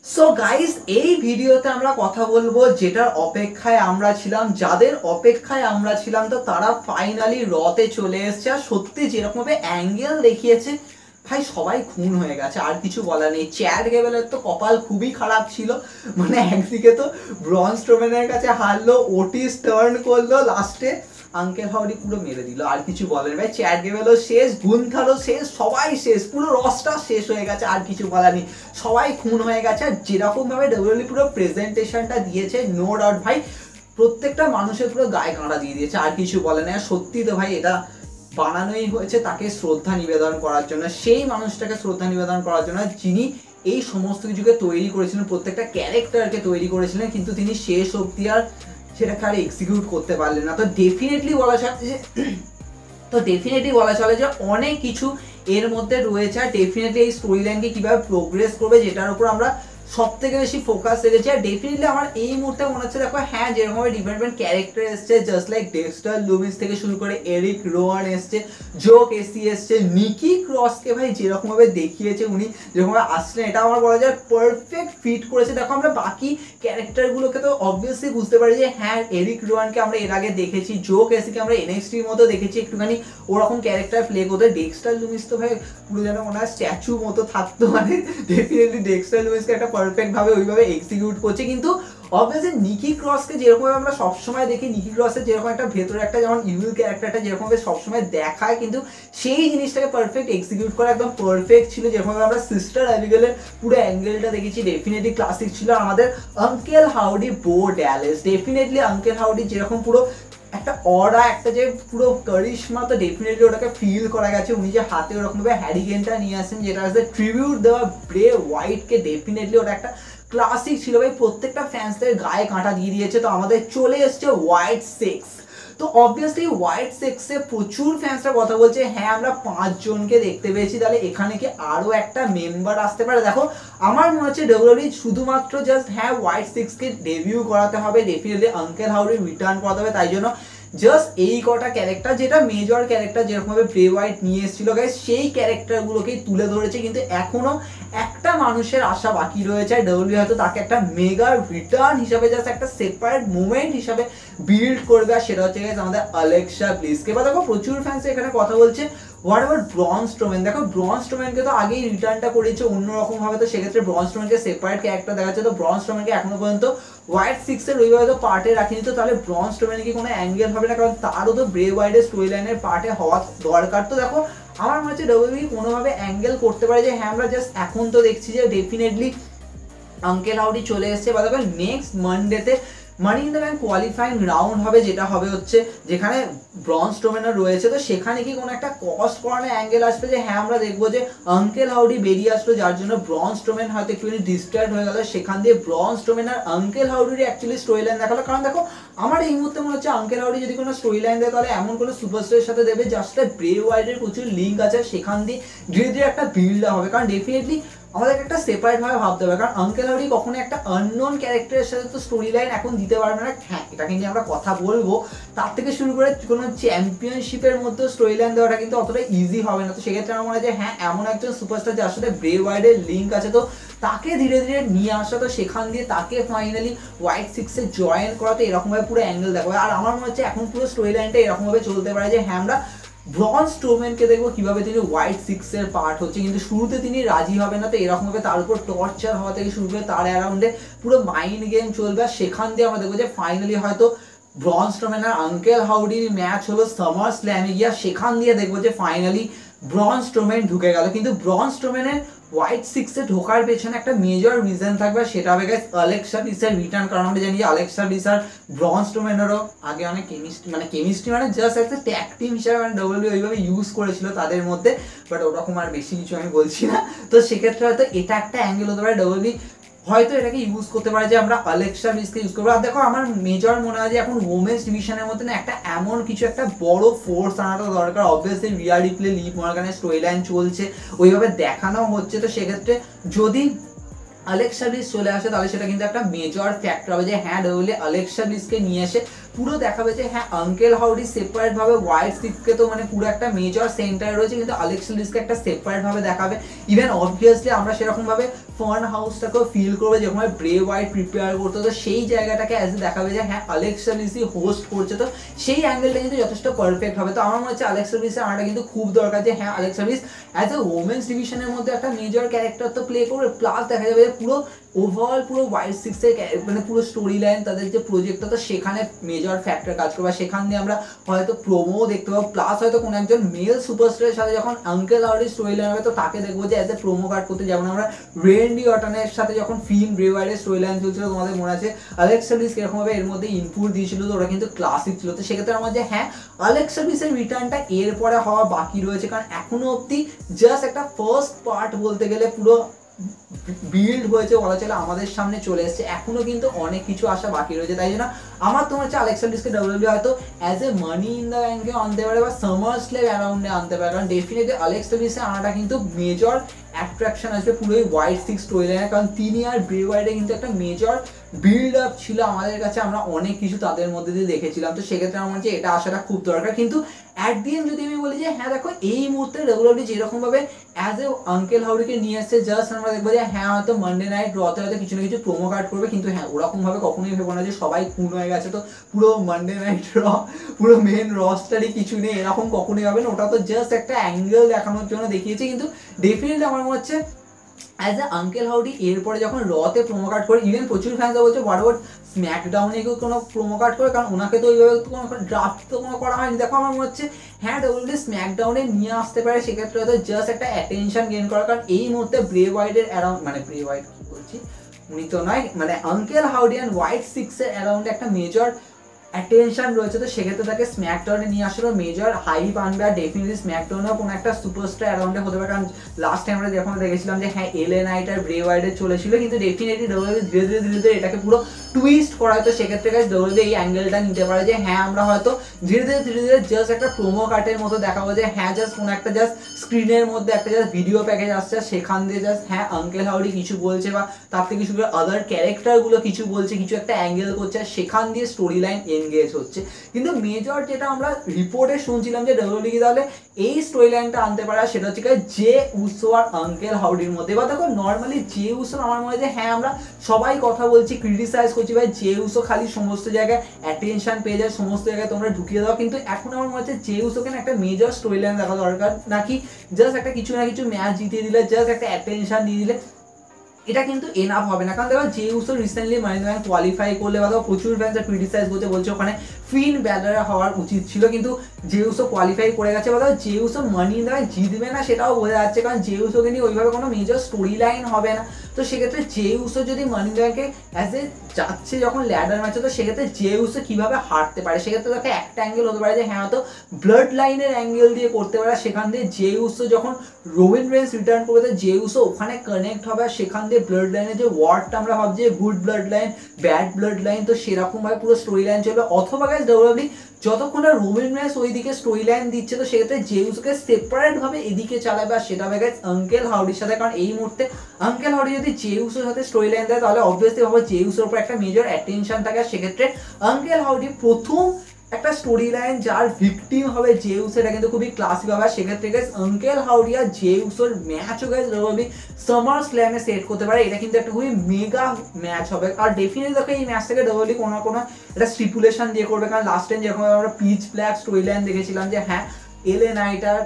So guys, এই ভিডিওতে আমরা কথা বলবো যেটার অপেক্ষায় আমরা ছিলাম, যাদের অপেক্ষায় আমরা ছিলাম, তো তারা ফাইনালি রতে চলে এসেছে। আর সত্যি যেরকম ভাবে অ্যাঙ্গেল দেখিয়েছে ভাই, সবাই খুন হয়ে গেছে, আর কিছু বলার নেই। চ্যাট গেবেলের তো কপাল খুবই খারাপ ছিল, মানে একদিকে তো ব্রন স্ট্রোম্যানের কাছে হারলো, ওটিস টার্ন করলো, লাস্টে আঙ্কেল হাউডি পুরো মেরে দিল। আর কিছু বলেন ভাই, চ্যাট গেবেলও শেষ, গুন্থারও শেষ, সবাই শেষ, পুরো রসটা শেষ হয়ে গেছে, আর কিছু বলার নেই, সবাই খুন হয়ে গেছে। আর যেরকম ভাবে ডব্লিউডব্লিউই পুরো প্রেজেন্টেশনটা দিয়েছে, নো ডাউট ভাই প্রত্যেকটা মানুষের পুরো গায়ে কাঁটা দিয়ে দিয়েছে, আর কিছু বলে না। সত্যি তো ভাই এটা বানানোই হয়েছে তাকে শ্রদ্ধা নিবেদন করার জন্য, সেই মানুষটাকে শ্রদ্ধা নিবেদন করার জন্য যিনি এই সমস্ত কিছুকে তৈরি করেছিলেন, প্রত্যেকটা ক্যারেক্টারকে তৈরি করেছিলেন, কিন্তু তিনি শেষ অবধি আর সেটাকে আর এক্সিকিউট করতে পারলেন না। তো ডেফিনেটলি বলা চলে যে অনেক কিছু এর মধ্যে রয়েছে। আর ডেফিনেটলি এই স্টোরি লাইনকে কীভাবে প্রোগ্রেস করবে যেটার উপর আমরা সব থেকে বেশি ফোকাস রেখেছি। আর ডেফিনেটলি আমার এই মুহূর্তে মনে হচ্ছে, দেখো হ্যাঁ, যেরকমভাবে ডিফারেন্ট ক্যারেক্টার এসছে, জাস্ট লাইক ডেক্সটার লুমিস থেকে শুরু করে এরিক রোয়ান এসছে, জো কেসি এসছে, নিকি ক্রসকে ভাই যেরকমভাবে দেখিয়েছে উনি, যেরকমভাবে আসলেন, এটা আমার বলা যায় পারফেক্ট ফিট করেছে। দেখো আমরা বাকি ক্যারেক্টারগুলোকে তো অবভিয়াসলি বুঝতে পারি যে হ্যাঁ, এরিক রোয়ানকে আমরা এর আগে দেখেছি, জো কেসিকে আমরা এনএক্সটির মতো দেখেছি, একটুখানি ওরকম ক্যারেক্টার প্লে করতে। ডেক্সটার লুমিস তো ভাই পুরো যেন মনে হয় স্ট্যাচু মতো থাকতো, মানে ডেফিনেটলি ডেক্সটার লুমিসকে একটা পারফেক্ট ভাবে ওইভাবে এক্সিকিউট করছে। কিন্তু অবভিয়াসলি নিকি ক্রসকে যেরকম আমরা সবসময় দেখি, নিকি ক্রসের যেরকম একটা ভেতরে একটা যেমন ইভিল ক্যারেক্টারটা যেরকম সবসময় দেখায়, কিন্তু সেই জিনিসটাকে পারফেক্ট এক্সিকিউট করা একদম পারফেক্ট ছিল। যেরকম আমরা সিস্টার অ্যাবিগেলের পুরো অ্যাঙ্গেলটা দেখেছি, ডেফিনেটলি ক্লাসিক ছিল। আর আমাদের আঙ্কেল হাউডি বো ড্যালেস, ডেফিনেটলি আঙ্কেল হাউডি যেরকম পুরো একটা অরা, একটা যে পুরো কারিশমা, তো ডেফিনেটলি ওটাকে ফিল করা গেছে। উনি যে হাতে ওরকমভাবে হ্যারিকেনটা নিয়ে আসেন, যেটা আছে ট্রিবিউট দেওয়া ব্রে হোয়াইটকে, ডেফিনেটলি ওটা একটা ক্লাসিক ছিল ভাই, প্রত্যেকটা ফ্যান্সদের গায়ে কাঁটা দিয়ে দিয়েছে। তো আমাদের চলে এসছে হোয়াইট সিক্স। তো অবভিয়াসলি হোয়াইট সিক্সে প্রচুর ফ্যান্সরা কথা বলছে, হ্যাঁ আমরা 5 জনকে দেখতে পেয়েছি, তাহলে এখানে কি আরও একটা মেম্বার আসতে পারে? দেখো আমার মনে হচ্ছে ডব্লিউডব্লিউই শুধুমাত্র জাস্ট হ্যাঁ হোয়াইট সিক্সকে ডেবিউ করাতে হবে, ডেফিনেটলি আঙ্কেল হাউডি রিটার্ন করাতে হবে, তাই জন্য জাস্ট এই কটা ক্যারেক্টার, যেটা মেজর ক্যারেক্টার যেরকমভাবে ব্রে হোয়াইট নিয়ে এসেছিল গাইস, সেই ক্যারেক্টারগুলোকেই তুলে ধরেছে। কিন্তু এখনো একটা মানুষের আশা বাকি রয়েছে, ডব্লিউডব্লিউই হয়তো তাকে একটা মেগা রিটার্ন হিসাবে জাস্ট একটা সেপারেট মুভমেন্ট হিসাবে বিল্ড করবে, আর সেটা হচ্ছে গাইস আমাদের অ্যালেক্সা ব্লিসকে। বা দেখো প্রচুর ফ্যান্স এখানে কথা বলছে হোয়াট এভার ব্রন স্ট্রোম্যান। দেখো ব্রন স্ট্রোম্যানকে তো আগেই রিটার্নটা করেছে অন্যরকম ভাবে, তো সেক্ষেত্রে ব্রন স্ট্রোম্যানকে সেপারেট ক্যারেক্টার দেখাচ্ছে। তো ব্রন স্ট্রোম্যানকে এখনো পর্যন্ত হোয়াইট সিক্সের ওইভাবে তো পার্টে রাখিনি, তো তাহলে ব্রন স্ট্রোম্যানের কি কোনো অ্যাঙ্গেল হবে না? কারণ তারও তো ব্রে হোয়াইটের স্টোরি লাইনের পার্টে হওয়া দরকার। তো দেখো আমার মনে হচ্ছে ডব্লিউডব্লিউই কোনোভাবে অ্যাঙ্গেল করতে পারে যে হ্যাঁ আমরা জাস্ট এখন তো দেখছি যে ডেফিনেটলি আঙ্কেল হাউডি চলে এসছে। বা দেখো নেক্সট মানডেতে money in the bank qualifying round হবে, যেটা হবে হচ্ছে যেখানে ব্রন স্ট্রোম্যানও রয়েছে। তো সেখানে কি কোনো একটা কস্ট করানো অ্যাঙ্গেল আসবে যে হ্যাঁ আমরা দেখবো যে আঙ্কেল হাউডি বেরিয়ে আসলো, যার জন্য ব্রন স্ট্রোম্যান হয়তো একটুখানি ডিস্ট্র্যাক্ট হয়ে গেল, সেখান দিয়ে ব্রন স্ট্রোম্যান আর আঙ্কেল হাউডির অ্যাকচুয়ালি স্টোরি লাইন দেখালো। কারণ দেখো আমার এই মুহূর্তে মনে হচ্ছে আঙ্কেল হাউডি যদি কোনো স্টোরি লাইন দেয়, তাহলে এমন কোনো সুপারস্টারের সাথে দেবে জাস্ট ব্রে হোয়াইটের প্রচুর লিঙ্ক আছে, সেখান দিয়ে ধীরে ধীরে একটা বিল্ড হবে। কারণ ডেফিনেটলি আমাদেরকে একটা সেপারেট ভাবে ভাবতে হবে, কারণ আঙ্কেল হাউডি কখনো একটা আননোন ক্যারেক্টারের সাথে তো স্টোরি লাইন এখন দিতে পারবে না। হ্যাঁ, এটাকে নিয়ে আমরা কথা বলবো, তার থেকে শুরু করে কোনো চ্যাম্পিয়নশিপের মধ্যে স্টোরি লাইন দেওয়াটা কিন্তু অতটা ইজি হবে না। তো সেক্ষেত্রে আমার মনে হয় যে হ্যাঁ, এমন একজন সুপারস্টার যার সাথে ব্রে হোয়াইটের লিঙ্ক আছে, তো তাকে ধীরে ধীরে নিয়ে আসা, তো সেখান দিয়ে তাকে ফাইনালি হোয়াইট সিক্সে জয়েন করাতে এরকমভাবে পুরো অ্যাঙ্গেল দেখাবে। আর আমার মনে হচ্ছে এখন পুরো স্টোরি লাইনটা এরকমভাবে চলতে পারে যে হ্যাঁ আমরা ব্রন স্ট্রোম্যানকে দেখবো কিভাবে তিনি হোয়াইট সিক্সের পার্ট হচ্ছে, কিন্তু শুরুতে তিনি রাজি হবে না। তো এরকমভাবে তার উপর টর্চার হওয়া থেকে শুরু করে তার অ্যারাউন্ডে পুরো মাইন্ড গেম চলবে, আর সেখান দিয়ে আমরা দেখবো যে ফাইনালি হয়তো ব্রন স্ট্রোম্যান আর আঙ্কেল হাউডির ম্যাচ হলো সামার স্ল্যামে গিয়া, সেখান দিয়ে দেখবো যে ফাইনালি ব্রন স্ট্রোম্যান ঢুকে গেল। কিন্তু ব্রন স্ট্রোম্যানের হোয়াইট সিক্সে ঢোকার পেছনে একটা মেজর রিজন থাকবে, সেটা হবে গাইস অ্যালেক্সা ব্লিসের রিটার্ন। কারণ আমরা জানি যে অ্যালেক্সা ব্লিস আর ব্রন স্ট্রোম্যানেরও আগে অনেক কেমিস্ট্রি মানে জাস্ট একটা ট্যাগ টিম হিসাবে মানে ডব্লিউডব্লিউই ওইভাবে ইউজ করেছিল তাদের মধ্যে, বাট ওরকম আর বেশি কিছু আমি বলছি না। তো সেক্ষেত্রে হয়তো এটা একটা অ্যাঙ্গেল হতে পারে, ডব্লিউডব্লিউই হয়তো এটাকে ইউজ করতে পারে যে আমরা অ্যালেক্সা ব্লিসকে ইউজ করবো। আর দেখো আমার মেজর মনে হয় যে এখন ওমেন্স ডিভিশনের মধ্যে না একটা এমন কিছু একটা বড় ফোর্স আনাটা দরকার। অবভিয়াসলি রিয়া রিপ্লে, লিভ মর্গানের স্টোরি লাইন চলছে, ওইভাবে দেখানো হচ্ছে। তো সেক্ষেত্রে যদি অ্যালেক্সা ব্লিস চলে আসে, তাহলে সেটা কিন্তু একটা মেজর ফ্যাক্টর হবে যে হ্যাঁ ডব্লিউডব্লিউই অ্যালেক্সা ব্লিসকে নিয়ে এসে পুরো দেখাবে যে হ্যাঁ আঙ্কেল হাউডি সেপারেট ভাবে হোয়াইট সিক্সকে তো মানে পুরো একটা মেজর সেন্টার রয়েছে, কিন্তু আলেক্সা লুইসকে একটা সেপারেট ভাবে দেখাবে। ইভেন অবভিয়াসলি আমরা সেরকম ভাবে ফান হাউসটাকেও ফিল করবে যেরকম ব্রে হোয়াইট প্রিপেয়ার করতো, তো সেই জায়গাটাকে অ্যাজ দেখাবে যে হ্যাঁ আলেক্সা লুইসই হোস্ট করছে, তো সেই অ্যাঙ্গেলটা কিন্তু যথেষ্ট পারফেক্ট হবে। তো আমার মনে হচ্ছে আলেক্সা লুইসের আনাটা কিন্তু খুব দরকার, যে হ্যাঁ Alexa Lewis as a women's ডিভিশনের মধ্যে একটা মেজর ক্যারেক্টার তো প্লে করবে, প্লাস দেখা যাবে যে পুরো ওভারঅল পুরো হোয়াইট সিক্সের মানে পুরো স্টোরি লাইন তাদের যে প্রজেক্টটা, তো সেখানে মেজর ফ্যাক্টর কাজ করবে। সেখান দিয়ে আমরা হয়তো প্রোমো দেখতে পাবো, প্লাস হয়তো কোনো একজন মেল সুপারস্টারের সাথে যখন আঙ্কেল হাউডির স্টোরি লাইন হবে তো তাকে দেখবো যে অ্যাজ এ প্রোমো কার্ড করতে, যেমন আমরা রেন্ডি অটনের সাথে যখন ফিন ব্রে হোয়াইটের স্টোরি লাইন চলছিল তোমাদের মনে আছে আলেক্সা লুইস কিরকমভাবে এর মধ্যে ইনপুট দিয়েছিল, তো ওরা কিন্তু ক্লাসিক ছিল। তো সেক্ষেত্রে আমার যে হ্যাঁ আলেক্সা লুইসের রিটার্নটা এরপরে হওয়া বাকি রয়েছে, কারণ এখনো অব্দি জাস্ট একটা ফার্স্ট পার্ট বলতে গেলে পুরো বিল্ড হয়েছে বলা চলে, আমাদের সামনে চলে এসেছে, এখনো কিন্তু অনেক কিছু আসা বাকি রয়েছে। তাই জন্য আমার তো হচ্ছে আলেক্সা লুইসকে ডাব্লিউডাব্লিউ হয়তো as a money in the ব্যাঙ্কে আনতে পারে বা সামার স্ল্যাম অ্যারাউন্ডে আনতে পারে, কারণ ডেফিনেটলি আলেক্সা লুইসে আনাটা কিন্তু মেজর অ্যাট্রাকশন আসবে পুরো এই হোয়াইট সিক্স স্টোরি লাইনে, কারণ তিনি আর ব্রে হোয়াইটে কিন্তু একটা মেজর বিল্ড আপ ছিল আমাদের কাছে, আমরা অনেক কিছু তাদের মধ্যে দিয়ে দেখেছিলাম। তো সেক্ষেত্রে আমার মনে হচ্ছে এটা আসাটা খুব দরকার। কিন্তু অ্যাট দি এন্ড যদি আমি বলি যে হ্যাঁ দেখো এই মুহূর্তে ডাব্লিউডাব্লিউ যেরকমভাবে অ্যাজ এ আঙ্কেল হাউডিকে নিয়ে এসছে, জাস্ট আমরা দেখবো যে হ্যাঁ হয়তো মানডে নাইট রতে হয়তো কিছু না কিছু প্রোমো কার্ড করবে, কিন্তু হ্যাঁ ওরকমভাবে কখনোই ভেবো না যে সবাই খুন হয়ে গেছে তো পুরো মানডে নাইট র পুরো মেন রস্টারই কিছু নেই, এরকম কখনোই হবে না। ওটা তো জাস্ট একটা অ্যাঙ্গেল দেখানোর জন্য দেখিয়েছে, কিন্তু ডেফিনেটলি আমার মনে হচ্ছে অ্যাজ এ আঙ্কেল হাউডি এরপরে যখন রতে প্রোমো কার্ড করে, ইভেন প্রচুর ফ্যান্সরা বলছে বরাবর স্ম্যাকডাউনে কেউ কোনো প্রোমো কার্ড করে, কারণ ওনাকে তো ওইভাবে কোনো ড্রাফট তো কোনো করা হয়নি। দেখো আমার মনে হচ্ছে হ্যাঁ ডাব্লিউডাব্লিউ স্ম্যাকডাউনে নিয়ে আসতে পারে, সেক্ষেত্রে হয়তো জাস্ট একটা অ্যাটেনশন গেইন করা, কারণ এই মুহূর্তে ব্রে হোয়াইটের অ্যারাউন্ড মানে ব্রে হোয়াইট কি বলছি উনি তো নয়, মানে আঙ্কেল হাউডি অ্যান্ড হোয়াইট সিক্সের অ্যারাউন্ডে একটা মেজর অ্যাটেনশন রয়েছে, তো সেক্ষেত্রে তাকে স্ম্যাকডাউনে নিয়ে আসার মেজর হাইপ আনবে। আর ডেফিনেটলি স্ম্যাকডাউনেও কোনো একটা সুপারস্টার অ্যারাউন্ডে হতে পারে, কারণ লাস্ট টাইম আমরা যখন দেখেছিলাম যে হ্যাঁ এলএ নাইট আর ব্রে হোয়াইটের চলেছিল, কিন্তু ডেফিনেটলি ডাব্লিউডাব্লিউ ধীরে ধীরে ধীরে ধীরে এটাকে পুরো টুইস্ট করা হয়। তো সেক্ষেত্রে ডাব্লিউডাব্লিউ এই অ্যাঙ্গেলটা নিতে পারে যে হ্যাঁ আমরা হয়তো ধীরে ধীরে ধীরে ধীরে জাস্ট একটা প্রোমো কার্টের মতো দেখাবো, যে হ্যাঁ জাস্ট কোনো একটা জাস্ট স্ক্রিনের মধ্যে একটা জাস্ট ভিডিও প্যাকেজ আসছে, সেখান দিয়ে জাস্ট হ্যাঁ আঙ্কেল হাউডি কিছু বলছে বা তার থেকে কিছু আদার ক্যারেক্টারগুলো কিছু বলছে, কিছু একটা অ্যাঙ্গেল করছে, সেখান দিয়ে স্টোরি লাইন এনগেজ হচ্ছে। কিন্তু মেজর যেটা আমরা রিপোর্টে শুনছিলাম যে ডাব্লিউডাব্লিউ তাহলে এই স্টোরি লাইনটা আনতে পারে, সেটা হচ্ছে যে উসো আর আঙ্কেল হাউডির মধ্যে। বা দেখো নর্মালি যে উসো আমার মনে হয় যে হ্যাঁ আমরা সবাই কথা বলছি ক্রিটিসাইজ করছি ভাই যে উসো খালি সমস্ত জায়গায় অ্যাটেনশন পেয়ে যায়, সমস্ত জায়গায় তোমরা ঢুকিয়ে দাও, কিন্তু এখন আমার মনে হচ্ছে যে উসোকে একটা মেজর স্টোরি লাইন দেখা দরকার, নাকি জাস্ট একটা কিছু না কিছু ম্যাচ জিতিয়ে দিলে, জাস্ট একটা অ্যাটেনশন দিয়ে দিলে এটা কিন্তু এনাফ হবে না। কারণ দেখো যে Uso recently money in the bank qualify করলে বা প্রচুর ফ্যান্স ক্রিটিসাইজ করছে, বলছে ওখানে ফিন ব্যালার হওয়ার উচিত ছিল, কিন্তু যে উসো কোয়ালিফাই করে গেছে বা যে Uso money in the bank জিতবে না সেটাও বোঝা যাচ্ছে, কারণ যে উসোকে নিয়ে ওইভাবে কোনো মেজর স্টোরি লাইন হবে না। তো সেক্ষেত্রে যে উসো যদি মানি ইন দ্য ব্যাঙ্কে অ্যাজ এ যাচ্ছে যখন ল্যাডার ম্যাচে, তো সেক্ষেত্রে যে উসো কীভাবে হারতে পারে, সেক্ষেত্রে তাকে একটা অ্যাঙ্গেল হতে পারে যে হ্যাঁ হয়তো ব্লাড লাইনের অ্যাঙ্গেল দিয়ে করতে পারে, সেখান দিয়ে যে উসো যখন রোমান রেন্স রিটার্ন করবে তো যে উসো ওখানে কানেক্ট হবে, আর সেখান দিয়ে ব্লাড লাইনের যে ওয়ার্ডটা আমরা ভাবছি good blood line bad blood line, তো সেরকমভাবে পুরো স্টোরি লাইন চলবে। অথবা গাইস ডাব্লিউডাব্লিউ যতক্ষণ না রোমান রেন্স ওইদিকে স্টোরি লাইন দিচ্ছে, তো সেক্ষেত্রে যে উসোকে সেপারেট ভাবে এদিকে চালাবে, আর সেটা হবে গাইস আঙ্কেল হাউডির সাথে, কারণ এই মুহূর্তে আঙ্কেল হাউডি যদি যে উসোর সাথে স্টোরি লাইন দেয় তাহলে অবভিয়াসলি ভাবে যে উসোর উপর একটা মেজর অ্যাটেনশন থাকে, আর সেক্ষেত্রে আঙ্কেল হাউডি প্রথম একটা স্টোরি লাইন যার ভিকটিম হবে যে উসো, এটা কিন্তু খুবই ক্লাসিক হবে। সেক্ষেত্রে গাইস আঙ্কেল হাউডি আর যে উসোর ম্যাচও গাইস ডাব্লিউডাব্লিউ সামার স্ল্যামে সেট করতে পারে, এটা কিন্তু একটা খুবই মেগা ম্যাচ হবে। আর ডেফিনেটলি দেখো এই ম্যাচটাকে ডাব্লিউডাব্লিউ কোনো না কোনো একটা স্টিপুলেশন দিয়ে করবে, কারণ লাস্ট টাইম যেরকম আমরা পিচ ব্ল্যাক স্টোরি লাইন দেখেছিলাম যে হ্যাঁ এলএ নাইট আর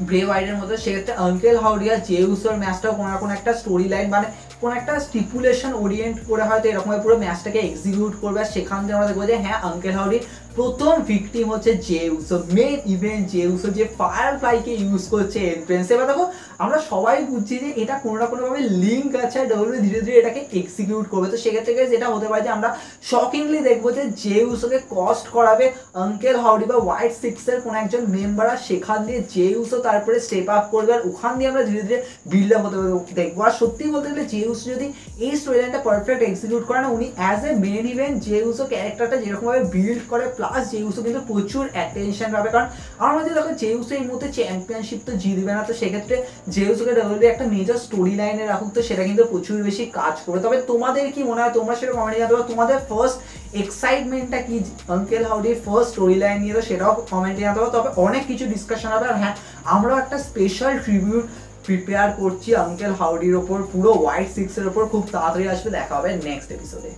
ব্রে হোয়াইটের মতো, সেক্ষেত্রে আঙ্কেল হাউডি আর যে উসোর ম্যাচটাও কোনো না কোনো একটা স্টোরি লাইন মানে কোন একটা স্টিপুলেশন ওরিয়েন্ট করে হয়তো এরকমভাবে পুরো ম্যাচটাকে এক্সিকিউট করবে, আর সেখান থেকে আমরা দেখবো যে হ্যাঁ আঙ্কেল হাউডির প্রথম ভিকটিম হচ্ছে যে উসো, মেন ইভেন্ট যে উসো যে ফায়ারফ্লাইকে ইউজ করছে এন্ট্রেন্সে। এবার দেখো আমরা সবাই বুঝছি যে এটা কোনো না কোনোভাবে লিঙ্ক আছে, ডাব্লিউডাব্লিউ ধীরে ধীরে এটাকে এক্সিকিউট করবে। তো সেক্ষেত্রে যেটা হতে পারে যে আমরা শকিংলি দেখবো যে উসোকে কস্ট করাবে আঙ্কেল হাউডি বা হোয়াইট সিক্সের কোনো একজন মেম্বার, আর সেখান দিয়ে যে উসো তারপরে স্টেপ আপ করবে, আর ওখান দিয়ে আমরা ধীরে ধীরে বিল্ড আপ হতে দেখবো। আর সত্যি বলতে গেলে যে উসো যদি এই স্টোরি লাইনটা পারফেক্ট এক্সিকিউট করে না, উনি অ্যাজ এ মেন ইভেন্ট যে উসো ক্যারেক্টারটা যেরকমভাবে বিল্ড করে প্লাস জেউসও কিন্তু প্রচুর অ্যাটেনশন পাবে, কারণ আমার মধ্যে দেখো জেউসও এই মুহূর্তে চ্যাম্পিয়নশিপ তো জিতবে না, তো সেক্ষেত্রে জেউসকে ডব্লিউডব্লিউই একটা মেজর স্টোরি লাইনে রাখুক, তো সেটা কিন্তু প্রচুর বেশি কাজ করবে। তবে তোমাদের কি মনে হয়, তোমরা সেটা কমেন্টে জানাতে পারো, তোমাদের ফার্স্ট এক্সাইটমেন্টটা কি আঙ্কেল হাউডির ফার্স্ট স্টোরি লাইন নিয়ে, তো সেটাও কমেন্টে জানাতে পারো। তবে অনেক কিছু ডিসকাশন হবে, আর হ্যাঁ আমরাও একটা স্পেশাল ট্রিবিউট প্রিপেয়ার করছি আঙ্কেল হাউডির ওপর, পুরো হোয়াইট সিক্সের ওপর, খুব তাড়াতাড়ি আসবে। দেখা হবে নেক্সট এপিসোডে।